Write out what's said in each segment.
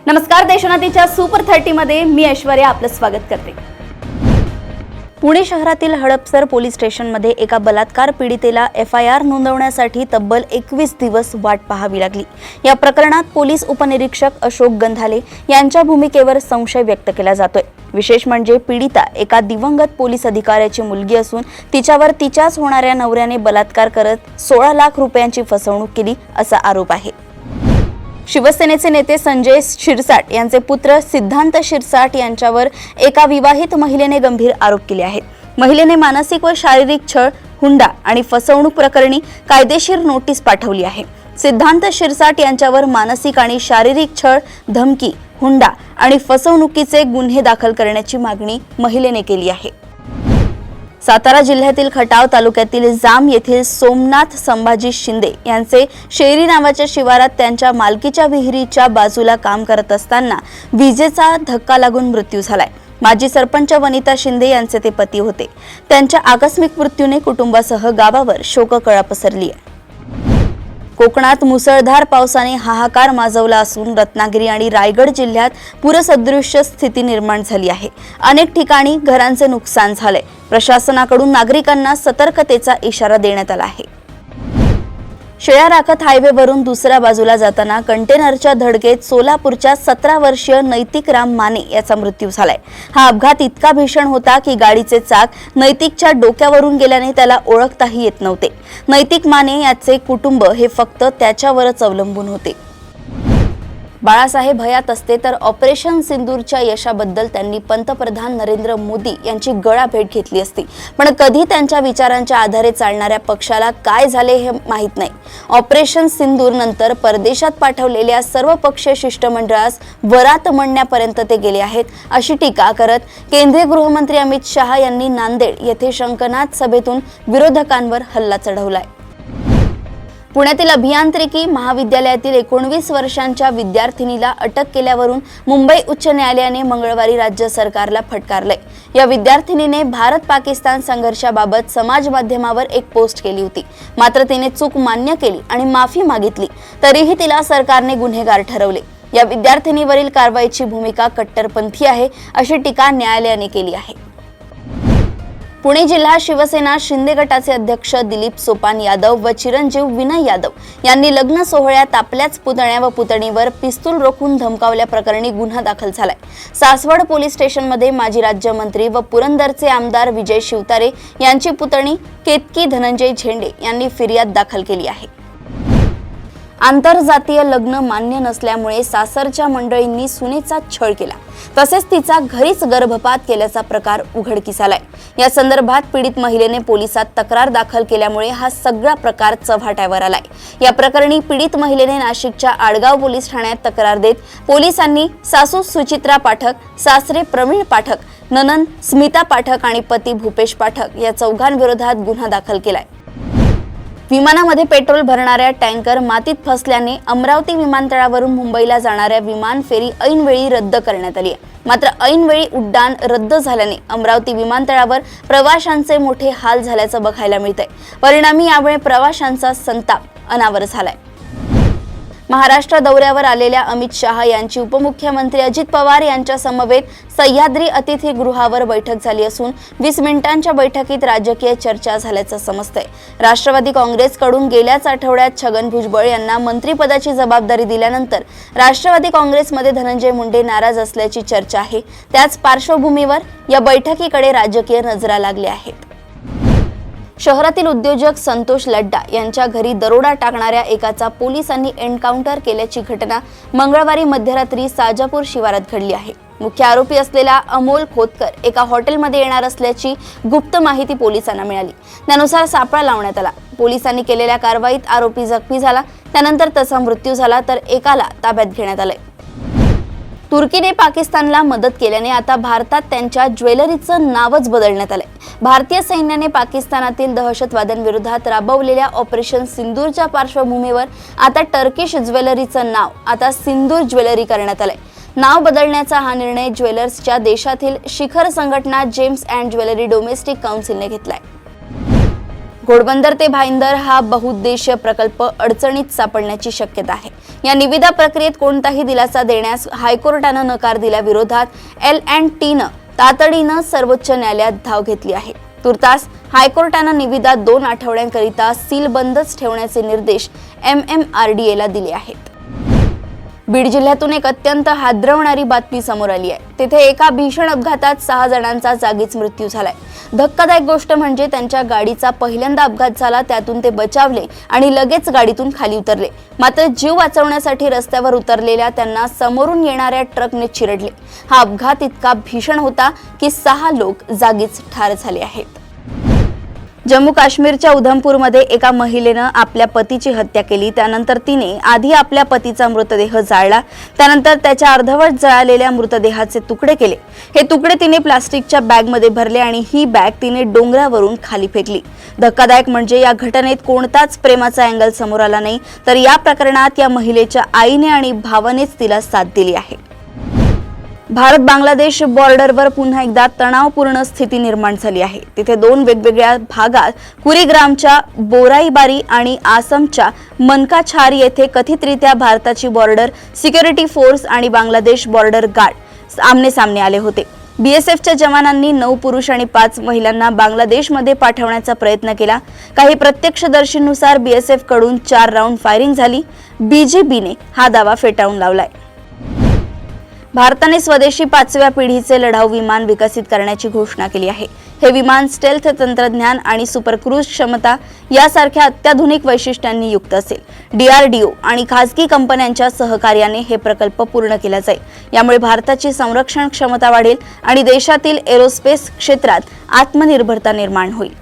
नमस्कार, देशोन्नतीच्या सुपर 30 मध्ये मी ऐश्वर्या आपलं स्वागत करते। पुणे शहरातील हडपसर पोलीस स्टेशनमध्ये एका बलात्कार पीडितेला FIR नोंदवण्यासाठी तब्बल 21 दिवस वाट पाहावी लागली। या प्रकरणात पोलीस उपनिरीक्षक अशोक गंधाले यांच्या भूमिकेवर संशय व्यक्त केला जातोय। विशेष म्हणजे पीडिता एका दिवंगत पोलीस अधिकाऱ्याची मुलगी असून तिच्यावर तिच्याच होणाऱ्या नवऱ्याने बलात्कार करत 16 लाख रुपयांची फसवणूक केली असा आरोप आहे। शिवसेनेचे नेते संजय शिरसाट यांचे पुत्र सिद्धांत शिरसाट यांच्यावर एका विवाहित महिलेने गंभीर आरोप केले आहेत। महिलेने मानसिक व शारीरिक छळ, हुंडा आणि फसवणूक प्रकरणी कायदेशीर नोटीस पाठवली आहे। सिद्धांत शिरसाट यांच्यावर मानसिक आणि शारीरिक छळ, धमकी, हुंडा आणि फसवणुकीचे गुन्हे दाखल करण्याची मागणी महिलेने केली आहे। सातारा जिल्ह्यातील खटाव तालुक्यातील जाम येथील सोमनाथ संभाजी शिंदे यांचे शेरी नावाच्या शिवारात त्यांच्या मालकीच्या विहिरीच्या बाजूला काम करत असताना विजेचा धक्का लागून मृत्यू झालाय। माजी सरपंच वनिता शिंदे यांचे ते पती होते। त्यांच्या आकस्मिक मृत्यूने कुटुंबासह गावावर शोककळा पसरली आहे। कोकणात मुसळधार पावसाने हाहाकार माजवला असून रत्नागिरी आणि रायगड जिल्ह्यात पूरसदृश्य स्थिती निर्माण झाली आहे। अनेक ठिकाणी घरांचे नुकसान झाले। प्रशासनाकडून नागरिकांना सतर्कतेचा इशारा देण्यात आला आहे। शेळ्या राखत हायवेवरून दुसऱ्या बाजूला जाताना कंटेनरच्या धडकेत सोलापूरच्या 17 वर्षीय नैतिक राम माने याचा मृत्यू झालाय। हा अपघात इतका भीषण होता की गाडीचे चाक नैतिकच्या डोक्यावरून गेल्याने त्याला ओळखताही येत नव्हते। नैतिक माने याचे कुटुंब हे फक्त त्याच्यावरच अवलंबून होते। बाळासाहेब हयात असते तर ऑपरेशन सिंदूरच्या यशाबद्दल त्यांनी पंतप्रधान नरेंद्र मोदी यांची गळाभेट घेतली असती, पण कधी त्यांच्या विचारांच्या आधारे चालणाऱ्या पक्षाला काय झाले हे माहीत नाही। ऑपरेशन सिंदूर नंतर परदेशात पाठवलेल्या सर्व पक्षीय शिष्टमंडळास वरात म्हणण्यापर्यंत ते गेले आहेत, अशी टीका करत केंद्रीय गृहमंत्री अमित शहा यांनी नांदेड येथे शंकनाथ सभेतून विरोधकांवर हल्ला चढवलाय। पुण्यातील अभियांत्रिकी महाविद्यालयातील 19 वर्षांच्या विद्यार्थिनीला अटक केल्यावरून मुंबई उच्च न्यायालयाने मंगळवारी राज्य सरकारला फटकारले। या विद्यार्थिनीने भारत-पाकिस्तान संघर्षाबाबत समाज माध्यमावर एक पोस्ट केली होती, मात्र तिने चूक मान्य केली आणि माफी मागितली, तरीही तिला सरकारने गुन्हेगार ठरवले। या विद्यार्थिनीवरील कारवाईची भूमिका कट्टरपंथी आहे, अशी टीका न्यायालयाने केली आहे। पुणे जिल्हा शिवसेना शिंदे गटाचे अध्यक्ष दिलीप सोपान यादव व चिरंजीव विनय यादव यांनी लग्न सोहळ्यात आपल्याच पुतण्या व पुतणीवर पिस्तूल रोखून धमकावल्याप्रकरणी गुन्हा दाखल झालाय। सासवड पोलीस स्टेशनमध्ये माजी राज्यमंत्री व पुरंदरचे आमदार विजय शिवतारे यांची पुतणी केतकी धनंजय झेंडे यांनी फिर्याद दाखल केली आहे। आंतरजातीय लग्न मान्य नसल्यामुळे सासरच्या मंडळींनी सुनेचा छळ केला, तसेच तिचा घरीच गर्भपात केल्याचा प्रकार उघडकीस आलाय। या संदर्भात पीडित महिलेने पोलिसात तक्रार दाखल केल्यामुळे हा सगळा प्रकार चव्हाट्यावर आलाय। या प्रकरणी पीडित महिलेने नाशिकच्या आडगाव पोलीस ठाण्यात तक्रार देत पोलिसांनी सासू सुचित्रा पाठक, सासरे प्रवीण पाठक, ननंद स्मिता पाठक आणि पती भूपेश पाठक या चौघांविरोधात गुन्हा दाखल केलाय। विमानामध्ये पेट्रोल भरणाऱ्या टँकर मातीत फसल्याने अमरावती विमानतळावरून मुंबईला जाणाऱ्या विमान फेरी ऐनवेळी रद्द करण्यात आली आहे। मात्र ऐनवेळी उड्डाण रद्द झाल्याने अमरावती विमानतळावर प्रवाशांचे मोठे हाल झाल्याचं बघायला मिळतंय। परिणामी यामुळे प्रवाशांचा संताप अनावर झालाय। महाराष्ट्र दौऱ्यावर आलेल्या अमित शहा यांची उपमुख्यमंत्री अजित पवार यांच्या समवेत सह्याद्री अतिथीगृहावर बैठक झाली असून 20 मिनिटांच्या बैठकीत राजकीय चर्चा झाल्याचं समजतंय। राष्ट्रवादी काँग्रेसकडून गेल्याच आठवड्यात छगन भुजबळ यांना मंत्रिपदाची जबाबदारी दिल्यानंतर राष्ट्रवादी काँग्रेसमध्ये धनंजय मुंडे नाराज असल्याची चर्चा आहे। त्याच पार्श्वभूमीवर या बैठकीकडे राजकीय नजरा लागल्या आहेत। शहरातील उद्योजक संतोष लड्डा यांच्या घरी दरोडा टाकणाऱ्या एकाचा पोलिसांनी एन्काउंटर केल्याची घटना मंगळवारी मध्यरात्री साजापूर शिवारात घडली आहे। मुख्य आरोपी असलेला अमोल खोतकर एका हॉटेलमध्ये येणार असल्याची गुप्त माहिती पोलिसांना मिळाली। त्यानुसार सापळा लावण्यात आला। पोलिसांनी केलेल्या कारवाईत आरोपी जखमी झाला, त्यानंतर त्याचा मृत्यू झाला तर एकाला ताब्यात घेण्यात आले। तुर्कीने पाकिस्तानला मदत केल्याने आता भारतात त्यांच्या ज्वेलरीचं नावच बदलण्यात आलंय। भारतीय सैन्याने पाकिस्तानातील दहशतवाद्यांविरोधात राबवलेल्या ऑपरेशन सिंदूरच्या पार्श्वभूमीवर आता टर्किश ज्वेलरीचं नाव आता सिंदूर ज्वेलरी करण्यात आलंय। नाव बदलण्याचा हा निर्णय ज्वेलर्सच्या देशातील शिखर संघटना जेम्स अँड ज्वेलरी डोमेस्टिक काउन्सिलने घेतलाय। घोडबंदर ते भाईंदर हा बहुउद्देशीय प्रकल्प अडचणीत सापडण्याची शक्यता आहे। या निविदा प्रक्रियेत कोणताही दिलासा देण्यास हायकोर्टानं नकार दिल्याविरोधात L&Tनं तातडीनं सर्वोच्च न्यायालयात धाव घेतली आहे। तुर्तास हायकोर्टानं निविदा 2 आठवड्यांकरिता सीलबंदच ठेवण्याचे निर्देश MMRDAला दिले आहेत। बीड जिल्ह्यातून एक अत्यंत हादरवणारी बातमी समोर आली आहे। तिथे एका भीषण अपघातात 6 जणांचा जागीच मृत्यू झालाय। धक्कादायक गोष्ट म्हणजे त्यांच्या गाडीचा पहिल्यांदा अपघात झाला, त्यातून ते बचावले आणि लगेच गाडीतून खाली उतरले। मात्र जीव वाचवण्यासाठी रस्त्यावर उतरलेल्या त्यांना समोरून येणाऱ्या ट्रकने चिरडले। हा अपघात इतका भीषण होता की 6 लोक जागीच ठार झाले आहेत। जम्मू काश्मीरच्या उधमपूरमध्ये एका महिलेनं आपल्या पतीची हत्या केली। त्यानंतर तिने आधी आपल्या पतीचा मृतदेह जाळला, त्यानंतर त्याच्या अर्धवट जळालेल्या मृतदेहाचे तुकडे केले। हे तुकडे तिने प्लास्टिकच्या बॅगमध्ये भरले आणि ही बॅग तिने डोंगरावरून खाली फेकली। धक्कादायक म्हणजे या घटनेत कोणताच प्रेमाचा अँगल समोर आला नाही, तर या प्रकरणात या महिलेच्या आईने आणि भावानेच तिला साथ दिली आहे। भारत बांगलादेश बॉर्डरवर पुन्हा एकदा तणावपूर्ण स्थिती निर्माण झाली आहे। तिथे 2 वेगवेगळ्या भागात कुरीग्रामच्या बोराईबारी आणि आसामच्या मनकाछार येथे कथितरित्या भारताची बॉर्डर सिक्युरिटी फोर्स आणि बांगलादेश बॉर्डर गार्ड आमने सामने आले होते। BSFच्या जवानांनी 9 पुरुष आणि 5 महिलांना बांगलादेशमध्ये पाठवण्याचा प्रयत्न केला। काही प्रत्यक्षदर्शींनुसार BSF कडून 4 राऊंड फायरिंग झाली। BGBने हा दावा फेटाळून लावलाय। भारताने स्वदेशी 5व्या पिढीचे लढाऊ विमान विकसित करण्याची घोषणा केली आहे। हे विमान स्टेल्थ तंत्रज्ञान आणि सुपर क्रूज क्षमता यासारख्या अत्याधुनिक वैशिष्ट्यांनी युक्त असेल। DRDO आणि खासगी कंपन्यांच्या सहकार्याने हे प्रकल्प पूर्ण केला जाईल। यामुळे भारताची संरक्षण क्षमता वाढेल आणि देशातील एरोस्पेस क्षेत्रात आत्मनिर्भरता निर्माण होईल।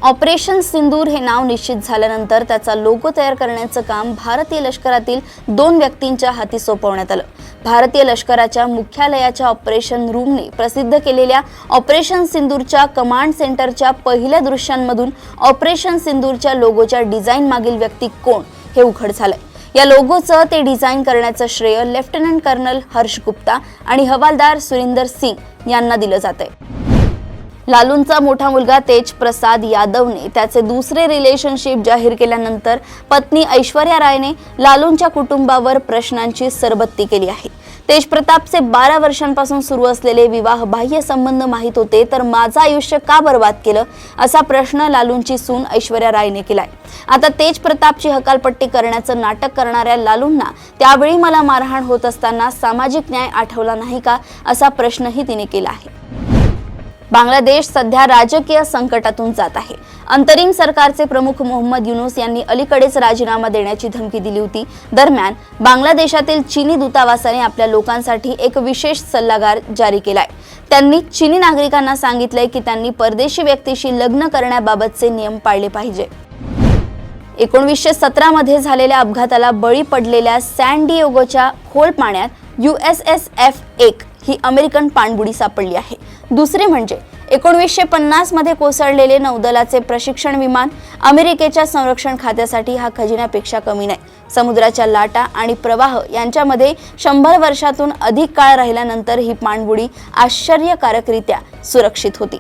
ऑपरेशन सिंदूर हे नाव निश्चित झाल्यानंतर त्याचा लोगो तयार करण्याचं काम भारतीय लष्करातील 2 व्यक्तींच्या हाती सोपवण्यात आलं। भारतीय लष्कराच्या मुख्यालयाच्या ऑपरेशन रूमने प्रसिद्ध केलेल्या ऑपरेशन सिंदूरच्या कमांड सेंटरच्या पहिल्या दृश्यांमधून ऑपरेशन सिंदूरच्या लोगोच्या डिझाईन मागील व्यक्ती कोण हे उघड झालंय। या लोगोचं ते डिझाईन करण्याचं श्रेय लेफ्टनंट कर्नल हर्ष गुप्ता आणि हवालदार सुरिंदर सिंग यांना दिलं जातंय। लालूंचा मोठा मुलगा तेज प्रसाद यादवने त्याचे दुसरे रिलेशनशिप जाहीर केल्यानंतर पत्नी ऐश्वर्या रायने लालूंच्या कुटुंबावर प्रश्नांची सरबत्ती केली आहे। तेज प्रतापचे 12 वर्षांपासून सुरू असलेले विवाहबाह्य संबंध माहीत होते, तर माझं आयुष्य का बर्बाद केलं असा प्रश्न लालूंची सून ऐश्वर्या रायने केलाय। आता तेज प्रतापची हकालपट्टी करण्याचं नाटक करणाऱ्या लालूंना त्यावेळी मला मारहाण होत असताना सामाजिक न्याय आठवला नाही का असा प्रश्नही तिने केला आहे। बांगलादेश सध्या राजकीय संकटातून जात आहे। अंतरिम सरकारचे प्रमुख मोहम्मद युनूस यांनी अलीकडेच राजीनामा देण्याची धमकी दिली होती। दरम्यान बांगलादेशातील चीनी दूतावासाने आपल्या लोकांसाठी एक विशेष सल्लागार जारी केलाय। त्यांनी चीनी नागरिकांना सांगितलंय की त्यांनी परदेशी व्यक्तीशी लग्न करण्याबाबतचे नियम पाळले पाहिजे। 1917 मध्ये झालेल्या अपघाताला बळी पडलेल्या सॅन डिएगोच्या खोल पाण्यात USS F1 ही अमेरिकन पाणबुडी सापडली आहे। दुसरे म्हणजे 1950 मध्ये कोसळलेले नौदलाचे प्रशिक्षण विमान। अमेरिकेच्या संरक्षण खात्यासाठी हा खजिन्यापेक्षा कमी नाही। समुद्राच्या लाटा आणि प्रवाह यांच्यामध्ये 100 वर्षातून अधिक काळ राहिल्यानंतर ही पाणबुडी आश्चर्यकारकरित्या सुरक्षित होती।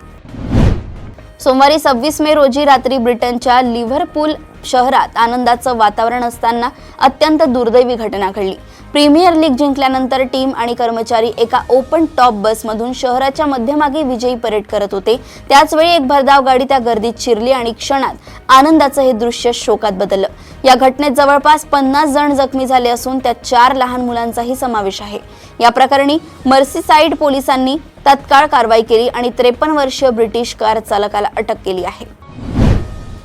सोमवारी 26 मे रोजी रात्री ब्रिटनच्या लिव्हरपूल शहरात आनंदाचं वातावरण असताना अत्यंत दुर्दैवी घटना घडली। प्रीमियर लीग जिंकल्यानंतर टीम आणि कर्मचारी एका ओपन टॉप बसमधून शहराच्या मध्यभागी विजयी परेड करत होते। त्याच वेळी एक भरधाव गाडी त्या गर्दीत शिरली आणि क्षणात आनंदाचं हे दृश्य शोकात बदललं। या घटनेत जवळपास 50 जण जखमी झाले असून त्यात 4 लहान मुलांचाही समावेश आहे। या प्रकरणी मर्सीसाइड पोलिसांनी तत्काळ कारवाई केली आणि 53 वर्षीय ब्रिटिश कार चालकाला अटक केली आहे।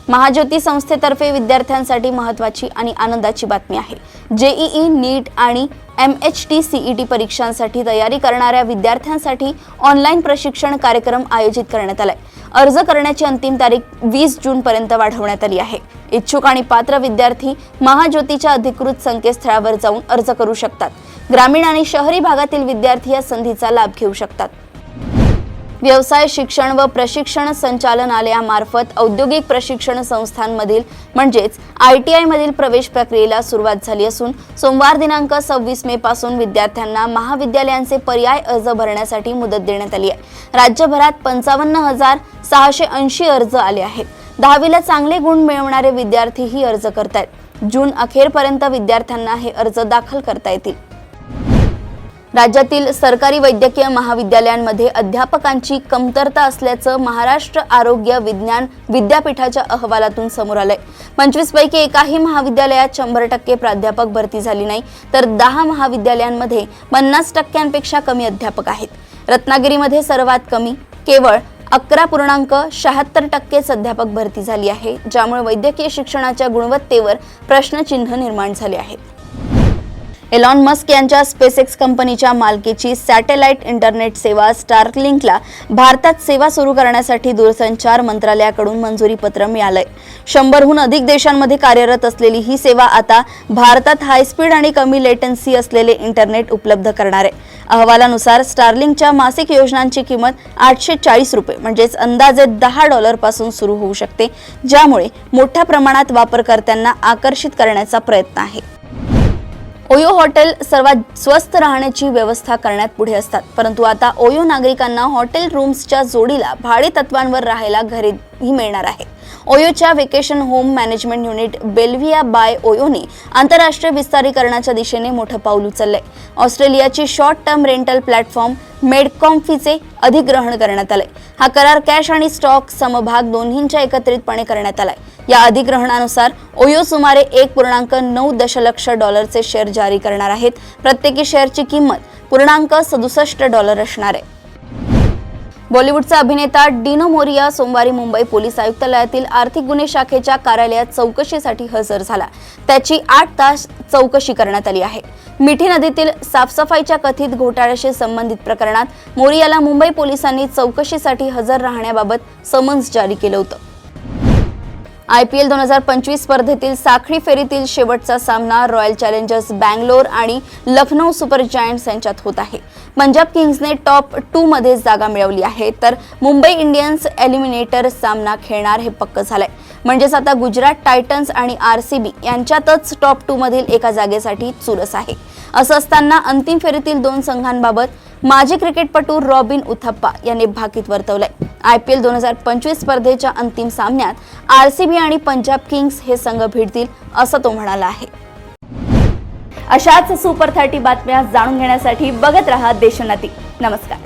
महाज्योती संस्थेतर्फे विद्यार्थ्यांसाठी महत्त्वाची आणि आनंदाची बातमी आहे। JEE, नीट आणि MHT CET परीक्षांसाठी तयारी करणाऱ्या विद्यार्थ्यांसाठी ऑनलाईन प्रशिक्षण कार्यक्रम आयोजित करण्यात आलाय। अर्ज करण्याची अंतिम तारीख 20 जून पर्यंत वाढवण्यात आली आहे। इच्छुक आणि पात्र विद्यार्थी महाज्योतीच्या अधिकृत संकेतस्थळावर जाऊन अर्ज करू शकतात। ग्रामीण आणि शहरी भागातील विद्यार्थी या संधीचा लाभ घेऊ शकतात। व्यवसाय शिक्षण व प्रशिक्षण संचालनालयामार्फत औद्योगिक प्रशिक्षण संस्थांमधील म्हणजेच ITI मधील प्रवेश प्रक्रियेला सुरुवात झाली असून सोमवार दिनांक 26 मे पासून विद्यार्थ्यांना महाविद्यालयांचे पर्याय अर्ज भरण्यासाठी मुदत देण्यात आली आहे। राज्यभरात 55,680 अर्ज आले आहेत। 10वीला चांगले गुण मिळवणारे विद्यार्थीही अर्ज करतायत। जून अखेरपर्यंत विद्यार्थ्यांना हे अर्ज दाखल करता येतील। राज्यातील सरकारी वैद्यकीय महाविद्यालयांमध्ये अध्यापकांची कमतरता असल्याचं महाराष्ट्र आरोग्य विज्ञान विद्यापीठाच्या अहवालातून समोर आलंय। 25 पैकी एकाही महाविद्यालयात 100% प्राध्यापक भरती झाली नाही, तर 10 महाविद्यालयांमध्ये 50% कमी अध्यापक आहेत। रत्नागिरीमध्ये सर्वात कमी केवळ 11.76% अध्यापक भरती झाली आहे, ज्यामुळे वैद्यकीय शिक्षणाच्या गुणवत्तेवर प्रश्नचिन्ह निर्माण झाले आहे। एलॉन मस्क यांच्या स्पेसएक्स कंपनीच्या मालकीची सॅटेलाइट इंटरनेट सेवा स्टारलिंकला भारतात सेवा सुरू करण्यासाठी दूरसंचार मंत्रालयाकडून मंजुरी पत्र मिळालंय। 100हून अधिक देशांमध्ये कार्यरत असलेली ही सेवा आता भारतात हायस्पीड आणि कमी लेटन्सी असलेले इंटरनेट उपलब्ध करणार आहे। अहवालानुसार स्टारलिंकच्या मासिक योजनांची किंमत ₹840 म्हणजेच अंदाजे $10 पासून सुरू होऊ शकते, ज्यामुळे मोठ्या प्रमाणात वापरकर्त्यांना आकर्षित करण्याचा प्रयत्न आहे। ओयो हॉटेल सर्वात स्वस्त राहण्याची व्यवस्था करण्यात पुढे असतात, परंतु आता ओयो नागरिकांना हॉटेल रूम्सच्या जोडीला भाडे तत्वांवर राहायला घरेही मिळणार आहे। ओयोच्या vacation home management unit Belvilla by ओयोने आंतरराष्ट्रीय विस्तारीकरणाच्या दिशेने मोठं पाऊल उचललंय। ऑस्ट्रेलियाची शॉर्ट टर्म रेंटल प्लॅटफॉर्म मेडकॉम्फीचे अधिग्रहण करण्यात आलंय। हा करार कॅश आणि स्टॉक समभाग दोन्हींच्या एकत्रितपणे करण्यात आलाय। या अधिग्रहणानुसार ओयो सुमारे $1.9 दशलक्ष शेअर जारी करणार आहेत। प्रत्येकी शेअरची किंमत $0.67 असणार आहे। बॉलिवूडचा अभिनेता डिनो मोरिया सोमवारी मुंबई पोलीस आयुक्तालयातील आर्थिक गुन्हे शाखेच्या कार्यालयात चौकशीसाठी हजर झाला। त्याची 8 तास चौकशी करण्यात आली आहे। मिठी नदीतील साफसफाईच्या कथित घोटाळ्याशी संबंधित प्रकरणात मोरियाला मुंबई पोलिसांनी चौकशीसाठी हजर राहण्याबाबत समन्स जारी केलं होतं। IPL 2025 स्पर्धेतील साखळी फेरीतील शेवटचा सामना रॉयल चॅलेंजर्स बँगलोर आणि लखनौ सुपर जायंट्स यांच्यात होत आहे। पंजाब किंग्सने टॉप 2 मध्ये जागा मिळवली आहे, तर मुंबई इंडियन्स एलिमिनेटर सामना खेळणार हे पक्क झालंय। म्हणजेच आता गुजरात टायटन्स आणि RCB यांच्यातच टॉप 2 मधील एका जागेसाठी चुरस आहे। असं असताना अंतिम फेरीतील 2 संघांबाबत माजी क्रिकेटपटू रॉबिन उथप्पा यांनी भाकीत वर्तवलंय। IPL 2025 स्पर्धेच्या अंतिम सामन्यात RCB आणि पंजाब किंग्स हे संघ भिडतील असं तो म्हणाला आहे। अशाच सुपर 30 बातम्या जाणून घेण्यासाठी बघत रहा देशोन्नती। नमस्कार।